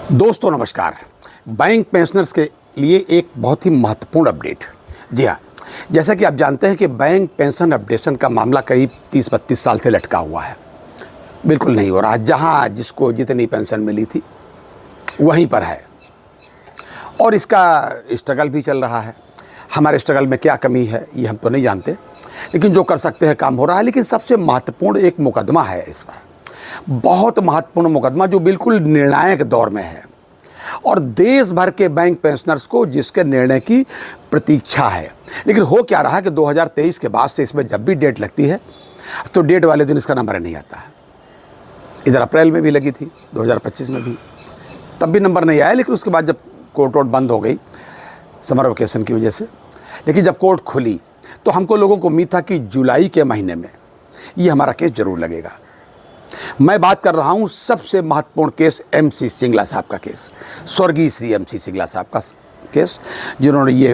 दोस्तों नमस्कार। Bank pensioners के लिए एक बहुत ही महत्वपूर्ण अपडेट। जी हाँ, जैसा कि आप जानते हैं कि बैंक पेंशन अपडेशन का मामला करीब 30-32 साल से लटका हुआ है, बिल्कुल नहीं हो रहा। जहाँ जिसको जितनी पेंशन मिली थी वहीं पर है और इसका स्ट्रगल भी चल रहा है। हमारे स्ट्रगल में क्या कमी है ये हम तो नहीं जानते, लेकिन जो कर सकते हैं काम हो रहा है। लेकिन सबसे महत्वपूर्ण एक मुकदमा है इस बार, बहुत महत्वपूर्ण मुकदमा जो बिल्कुल निर्णायक दौर में है और देश भर के बैंक पेंशनर्स को जिसके निर्णय की प्रतीक्षा है। लेकिन हो क्या रहा है कि 2023 के बाद से इसमें जब भी डेट लगती है तो डेट वाले दिन इसका नंबर नहीं आता है। इधर अप्रैल में भी लगी थी, 2025 में भी, तब भी नंबर नहीं आया। लेकिन उसके बाद जब कोर्ट वोर्ट बंद हो गई समर वेकेशन की वजह से, लेकिन जब कोर्ट खुली तो हमको लोगों को उम्मीद था कि जुलाई के महीने में ये हमारा केस जरूर लगेगा। मैं बात कर रहा हूं सबसे महत्वपूर्ण केस MC सिंगला साहब का केस, स्वर्गीय श्री MC सिंगला साहब का केस, जिन्होंने ये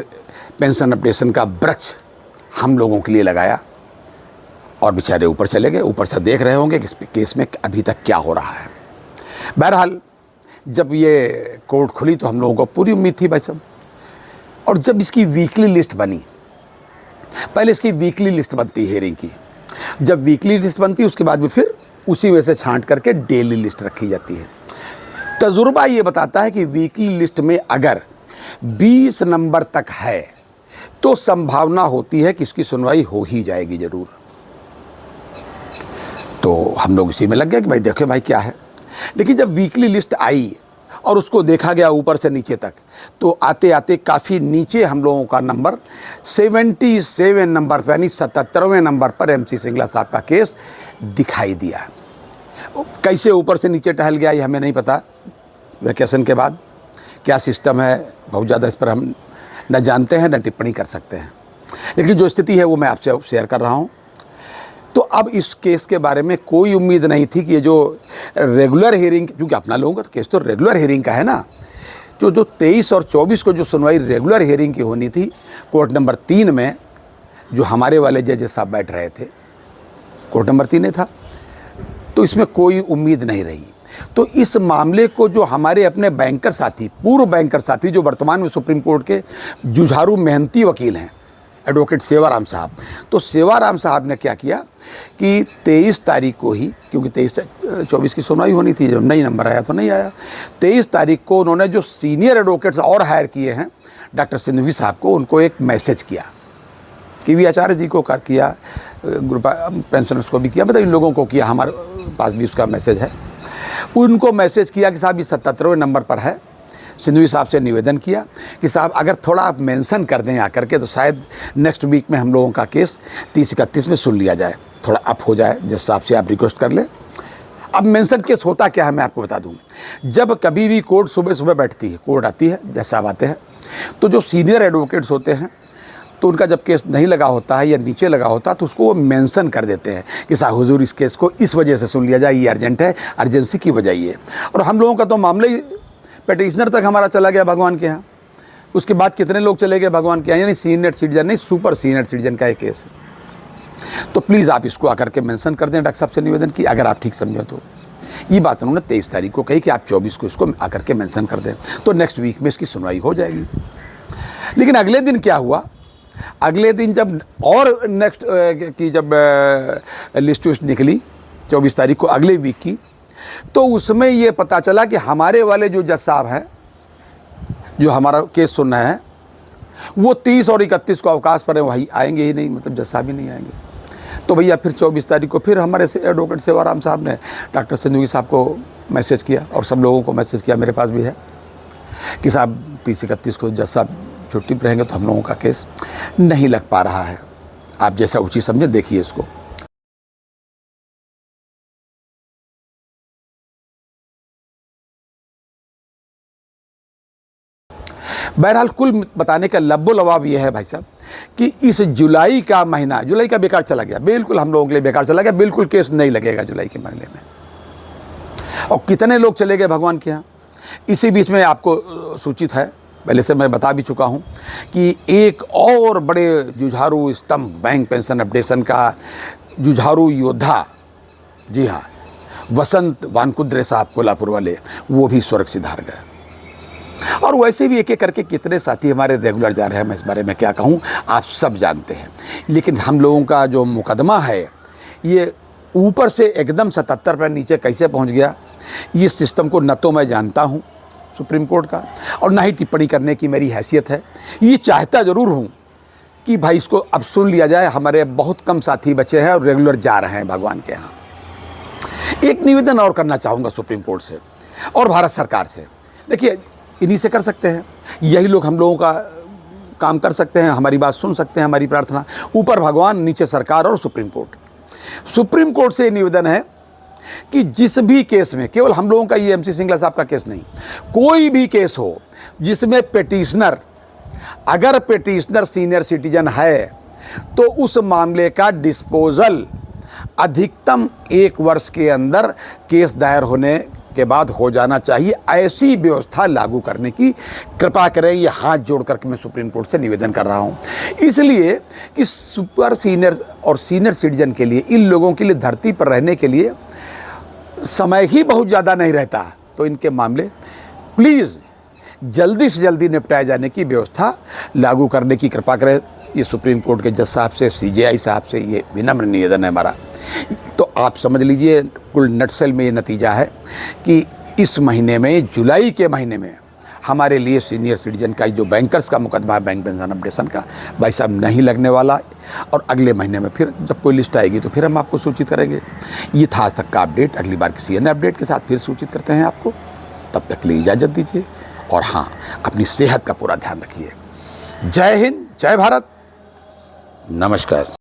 पेंशन अपडेशन का वृक्ष हम लोगों के लिए लगाया और बेचारे ऊपर चले गए। ऊपर से देख रहे होंगे कि इस केस में अभी तक क्या हो रहा है। बहरहाल जब ये कोर्ट खुली तो हम लोगों को पूरी उम्मीद थी भाई साहब। और जब इसकी वीकली लिस्ट बनी, पहले इसकी वीकली लिस्ट बनती है हेयरिंग की, जब वीकली लिस्ट बनती है उसके बाद भी फिर उसी वजह से छांट करके डेली लिस्ट रखी जाती है। तजुर्बा ये बताता है कि वीकली लिस्ट में अगर 20 नंबर तक है तो संभावना होती है कि इसकी सुनवाई हो ही जाएगी जरूर। तो हम लोग इसी में लग गए कि भाई देखो भाई क्या है। लेकिन जब वीकली लिस्ट आई और उसको देखा गया ऊपर से नीचे तक, तो आते आते काफ़ी नीचे हम लोगों का नंबर 77 नंबर पर, यानी 77वें नंबर पर MC सिंगला साहब का केस दिखाई दिया। कैसे ऊपर से नीचे टहल गया ये हमें नहीं पता। वैकेशन के बाद क्या सिस्टम है, बहुत ज़्यादा इस पर हम न जानते हैं न टिप्पणी कर सकते हैं। लेकिन जो स्थिति है वो मैं आपसे शेयर कर रहा हूँ। तो अब इस केस के बारे में कोई उम्मीद नहीं थी कि ये जो रेगुलर हियरिंग, क्योंकि अपना लोगों का केस तो रेगुलर हियरिंग का है ना, जो 23 और 24 को जो सुनवाई रेगुलर हियरिंग की होनी थी कोर्ट नंबर 3 में, जो हमारे वाले जजेस साहब बैठ रहे थे, कोर्ट नंबर 3 था, तो इसमें कोई उम्मीद नहीं रही। तो इस मामले को जो हमारे अपने बैंकर साथी, पूर्व बैंकर साथी जो वर्तमान में सुप्रीम कोर्ट के जुझारू मेहनती वकील हैं, एडवोकेट सेवाराम साहब, तो सेवाराम साहब ने क्या किया कि 23 तारीख को ही, क्योंकि 23-24 की सुनवाई होनी थी, जब नई नंबर आया तो नहीं आया, 23 तारीख को उन्होंने जो सीनियर एडवोकेट्स और हायर किए हैं डॉक्टर सिंधवी साहब को, उनको एक मैसेज किया, KV आचार्य जी को किया, ग्रुप पेंशनर्स को भी किया, मतलब इन लोगों को किया, हमारे पास भी उसका मैसेज है। उनको मैसेज किया कि साहब ये 77वें नंबर पर है। सिंधवी साहब से निवेदन किया कि साहब अगर थोड़ा आप मेंशन कर दें आकर के, तो शायद नेक्स्ट वीक में हम लोगों का केस 30-31 में सुन लिया जाए, थोड़ा अप हो जाए। जज साहब से आप रिक्वेस्ट कर लें। अब मेंशन केस होता क्या है मैं आपको बता दूं। जब कभी भी कोर्ट सुबह सुबह बैठती है, कोर्ट आती है, जज साहब आते हैं, तो जो सीनियर एडवोकेट्स होते हैं तो उनका जब केस नहीं लगा होता है या नीचे लगा होता है तो उसको वो मेंशन कर देते हैं कि साहब हुजूर इस केस को इस वजह से सुन लिया जाए, ये अर्जेंट है, अर्जेंसी की वजह ये। और हम लोगों का तो मामला ही पेटिशनर तक हमारा चला गया भगवान के यहाँ। उसके बाद कितने लोग चले गए भगवान के यहाँ, यानी सीनियर सिटीजन नहीं, सुपर सीनियर सिटीजन का एक केस है। तो प्लीज़ आप इसको आकर के मेंशन कर दें। डॉक्टर साहब से निवेदन की, अगर आप ठीक समझो तो। ये बात उन्होंने 23 तारीख को कही कि आप 24 को इसको आकर के मेंशन कर दें, तो नेक्स्ट वीक में इसकी सुनवाई हो जाएगी। लेकिन अगले दिन क्या हुआ, अगले दिन जब और नेक्स्ट की जब लिस्ट निकली 24 तारीख को अगले वीक की, तो उसमें ये पता चला कि हमारे वाले जो जज साहब हैं जो हमारा केस सुन रहे हैं, वो 30 और 31 को अवकाश पर है, वही आएंगे ही नहीं, मतलब जज साहब ही नहीं आएंगे। तो भैया फिर 24 तारीख को फिर हमारे से एडवोकेट सेवाराम साहब ने डॉक्टर सिंधवी साहब को मैसेज किया और सब लोगों को मैसेज किया, मेरे पास भी है, कि साहब 30-31 को जज साहब छुट्टी पर रहेंगे तो हम लोगों का केस नहीं लग पा रहा है। आप जैसा उचित समझे देखिए इसको। बहरहाल कुल बताने का लब्बो लवाब ये है भाई साहब कि इस जुलाई का महीना, जुलाई का बेकार चला गया, बिल्कुल हम लोगों के लिए बेकार चला गया, बिल्कुल केस नहीं लगेगा जुलाई के महीने में। और कितने लोग चले गए भगवान के यहाँ। इसी बीच में आपको सूचित है, पहले से मैं बता भी चुका हूँ कि एक और बड़े जुझारू स्तंभ बैंक पेंशन अपडेशन का जुझारू योद्धा, जी हाँ, वसंत वानकुद्रे साहब कोल्हापुर वाले, वो भी स्वर्ग सिधार गए। और वैसे भी एक एक करके कितने साथी हमारे रेगुलर जा रहे हैं, मैं इस बारे में क्या कहूँ, आप सब जानते हैं। लेकिन हम लोगों का जो मुकदमा है ये ऊपर से एकदम 77 पर नीचे कैसे पहुँच गया, ये सिस्टम को न तो मैं जानता हूँ सुप्रीम कोर्ट का, और ना ही टिप्पणी करने की मेरी हैसियत है। ये चाहता ज़रूर हूँ कि भाई इसको अब सुन लिया जाए। हमारे बहुत कम साथी बचे हैं और रेगुलर जा रहे हैं भगवान के यहाँ। एक निवेदन और करना चाहूँगा सुप्रीम कोर्ट से और भारत सरकार से। देखिए, इन्हीं से कर सकते हैं, यही लोग हम लोगों का काम कर सकते हैं, हमारी बात सुन सकते हैं, हमारी प्रार्थना। ऊपर भगवान, नीचे सरकार और सुप्रीम कोर्ट। सुप्रीम कोर्ट से निवेदन है कि जिस भी केस में, केवल हम लोगों का ये MC सिंगला साहब का केस नहीं, कोई भी केस हो जिसमें पेटिशनर, अगर पेटिशनर सीनियर सिटीजन है तो उस मामले का डिस्पोजल अधिकतम 1 वर्ष के अंदर केस दायर होने के बाद हो जाना चाहिए। ऐसी व्यवस्था लागू करने की कृपा करें। ये हाथ जोड़ करके मैं सुप्रीम कोर्ट से निवेदन कर रहा हूँ, इसलिए कि सुपर सीनियर और सीनियर सिटीजन के लिए, इन लोगों के लिए धरती पर रहने के लिए समय ही बहुत ज़्यादा नहीं रहता। तो इनके मामले प्लीज़ जल्दी से जल्दी निपटाए जाने की व्यवस्था लागू करने की कृपा करें। ये सुप्रीम कोर्ट के जज साहब से, CJI साहब से ये विनम्र निवेदन है हमारा। तो आप समझ लीजिए, कुल नटसेल में ये नतीजा है कि इस महीने में, जुलाई के महीने में, हमारे लिए सीनियर सिटीजन का जो बैंकर्स का मुकदमा है, बैंक पेंशन अपडेशन का, भाई साहब नहीं लगने वाला। और अगले महीने में फिर जब कोई लिस्ट आएगी तो फिर हम आपको सूचित करेंगे। ये था आज तक का अपडेट। अगली बार किसी अन्य अपडेट के साथ फिर सूचित करते हैं आपको। तब तक के लिए इजाज़त दीजिए और हाँ, अपनी सेहत का पूरा ध्यान रखिए। जय हिंद, जय भारत, नमस्कार।